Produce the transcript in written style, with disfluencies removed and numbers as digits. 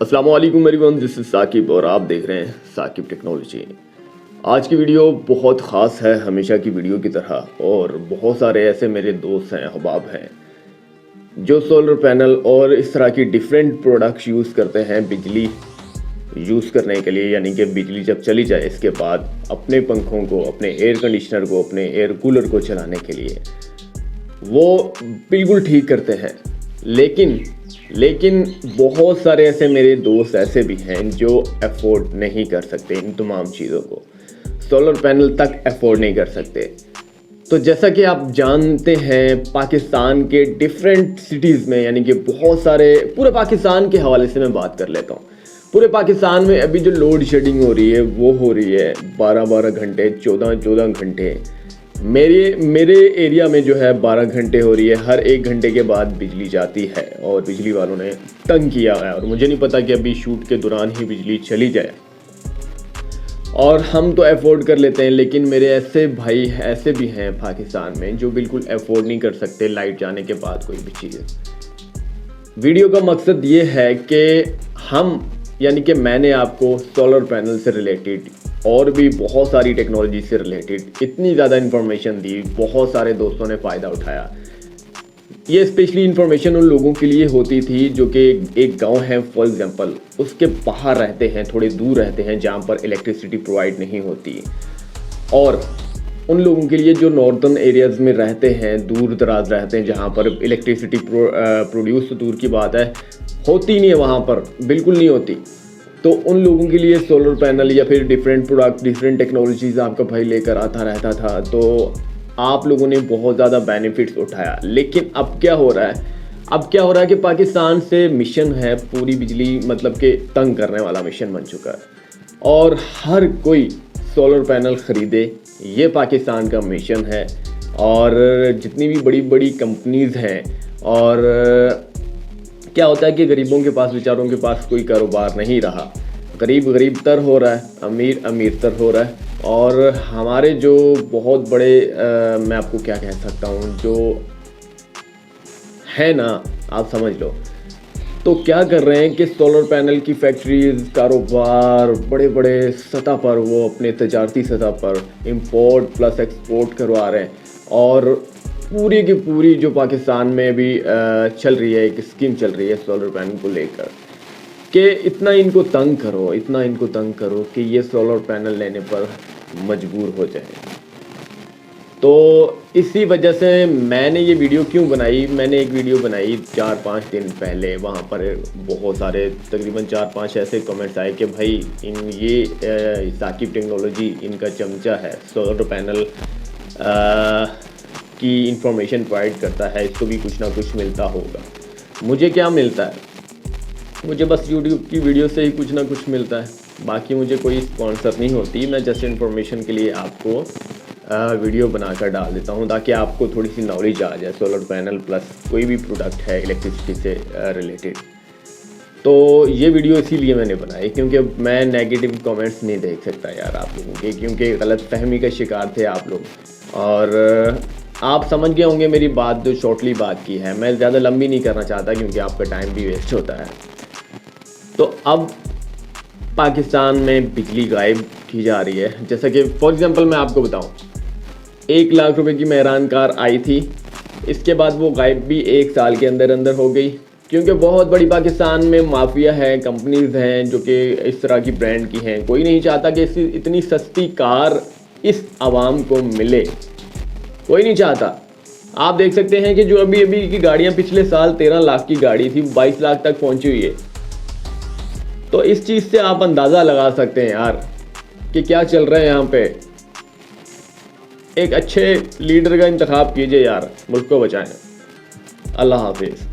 अस्सलाम वालेकुम everyone, this is Saqib और आप देख रहे हैं साकिब टेक्नोलॉजी। आज की वीडियो बहुत ख़ास है हमेशा की वीडियो की तरह, और बहुत सारे ऐसे मेरे दोस्त हैं, अहबाब हैं जो सोलर पैनल और इस तरह की डिफरेंट प्रोडक्ट्स यूज़ करते हैं बिजली यूज़ करने के लिए, यानी कि बिजली जब चली जाए इसके बाद अपने पंखों को, अपने एयर कंडीशनर को, अपने एयर कूलर को चलाने के लिए वो बिल्कुल ठीक करते हैं। लेकिन बहुत सारे ऐसे मेरे दोस्त ऐसे भी हैं जो अफोर्ड नहीं कर सकते, इन तमाम चीज़ों को सोलर पैनल तक अफोर्ड नहीं कर सकते। तो जैसा कि आप जानते हैं, पाकिस्तान के डिफरेंट सिटीज़ में, यानी कि बहुत सारे, पूरे पाकिस्तान के हवाले से मैं बात कर लेता हूँ। पूरे पाकिस्तान में अभी जो लोड शेडिंग हो रही है वो हो रही है 12-12 घंटे, 14-14 घंटे। मेरे एरिया में जो है 12 घंटे हो रही है। हर 1 घंटे के बाद बिजली जाती है और बिजली वालों ने तंग किया है, और मुझे नहीं पता कि अभी शूट के दौरान ही बिजली चली जाए। और हम तो अफोर्ड कर लेते हैं, लेकिन मेरे ऐसे भाई ऐसे भी हैं पाकिस्तान में जो बिल्कुल अफोर्ड नहीं कर सकते लाइट जाने के बाद कोई भी चीज़। वीडियो का मकसद ये है कि हम, यानी कि मैंने आपको सोलर पैनल से रिलेटेड और भी बहुत सारी टेक्नोलॉजी से रिलेटेड इतनी ज़्यादा इन्फॉर्मेशन दी, बहुत सारे दोस्तों ने फ़ायदा उठाया। ये स्पेशली इन्फॉर्मेशन उन लोगों के लिए होती थी जो कि एक गांव है फॉर एग्जांपल, उसके बाहर रहते हैं, थोड़े दूर रहते हैं, जहां पर इलेक्ट्रिसिटी प्रोवाइड नहीं होती, और उन लोगों के लिए जो नॉर्दर्न एरियाज़ में रहते हैं, दूर दराज रहते हैं, जहां पर इलेक्ट्रिसिटी प्रोड्यूस तो दूर की बात है, होती नहीं है, वहाँ पर बिल्कुल नहीं होती। तो उन लोगों के लिए सोलर पैनल या फिर डिफरेंट प्रोडक्ट, डिफरेंट टेक्नोलॉजीज़ आपका भाई लेकर आता रहता था, तो आप लोगों ने बहुत ज़्यादा बेनिफिट्स उठाया। लेकिन अब क्या हो रहा है, कि पाकिस्तान से मिशन है पूरी बिजली, मतलब कि तंग करने वाला मिशन बन चुका है, और हर कोई सोलर पैनल ख़रीदे, ये पाकिस्तान का मिशन है। और जितनी भी बड़ी बड़ी कंपनीज़ हैं, और क्या होता है कि गरीबों के पास, बेचारों के पास कोई कारोबार नहीं रहा, गरीब तर हो रहा है, अमीर तर हो रहा है। और हमारे जो बहुत बड़े मैं आपको क्या कह सकता हूँ, जो है ना, आप समझ लो, तो क्या कर रहे हैं कि सोलर पैनल की फैक्ट्रीज, कारोबार बड़े बड़े सतह पर, वो अपने तजारती सतह पर इंपोर्ट प्लस एक्सपोर्ट करवा रहे हैं। और पूरी की पूरी जो पाकिस्तान में भी चल रही है, एक स्कीम चल रही है सोलर पैनल को लेकर, कि इतना इनको तंग करो कि ये सोलर पैनल लेने पर मजबूर हो जाए। तो इसी वजह से मैंने ये वीडियो क्यों बनाई, मैंने एक वीडियो बनाई 4-5 दिन पहले। वहाँ पर बहुत सारे, तकरीबन 4-5 ऐसे कमेंट्स आए कि भाई ये साकिब टेक्नोलॉजी इनका चमचा है, सोलर पैनल की इंफॉर्मेशन प्रोवाइड करता है, इसको भी कुछ ना कुछ मिलता होगा। मुझे क्या मिलता है, मुझे बस यूट्यूब की वीडियो से ही कुछ ना कुछ मिलता है, बाकी मुझे कोई स्पॉन्सर नहीं होती। मैं जस्ट इन्फॉर्मेशन के लिए आपको वीडियो बनाकर डाल देता हूँ, ताकि आपको थोड़ी सी नॉलेज आ जाए सोलर पैनल प्लस कोई भी प्रोडक्ट है इलेक्ट्रिसिटी से रिलेटेड। तो ये वीडियो इसीलिए मैंने बनाई, क्योंकि मैं नेगेटिव कमेंट्स नहीं देख सकता यार आप लोगों के, क्योंकि गलत फहमी का शिकार थे आप लोग। और आप समझ गए होंगे मेरी बात, जो शॉर्टली बात की है, मैं ज़्यादा लंबी नहीं करना चाहता, क्योंकि आपका टाइम भी वेस्ट होता है। तो अब पाकिस्तान में बिजली गायब की जा रही है। जैसा कि फॉर एग्जांपल मैं आपको बताऊं, 1 लाख रुपए की मेहरान कार आई थी, इसके बाद वो गायब भी 1 साल के अंदर अंदर हो गई, क्योंकि बहुत बड़ी पाकिस्तान में माफिया है, कंपनीज हैं जो कि इस तरह की ब्रांड की हैं। कोई नहीं चाहता कि इतनी सस्ती कार इस आवाम को मिले, कोई नहीं चाहता। आप देख सकते हैं कि जो अभी की गाड़ियां, पिछले साल 13 लाख की गाड़ी थी, 22 लाख तक पहुंची हुई है। तो इस चीज़ से आप अंदाज़ा लगा सकते हैं यार कि क्या चल रहा है यहाँ पे। एक अच्छे लीडर का इंतखाब कीजिए यार, मुल्क को बचाएं। अल्लाह हाफिज़।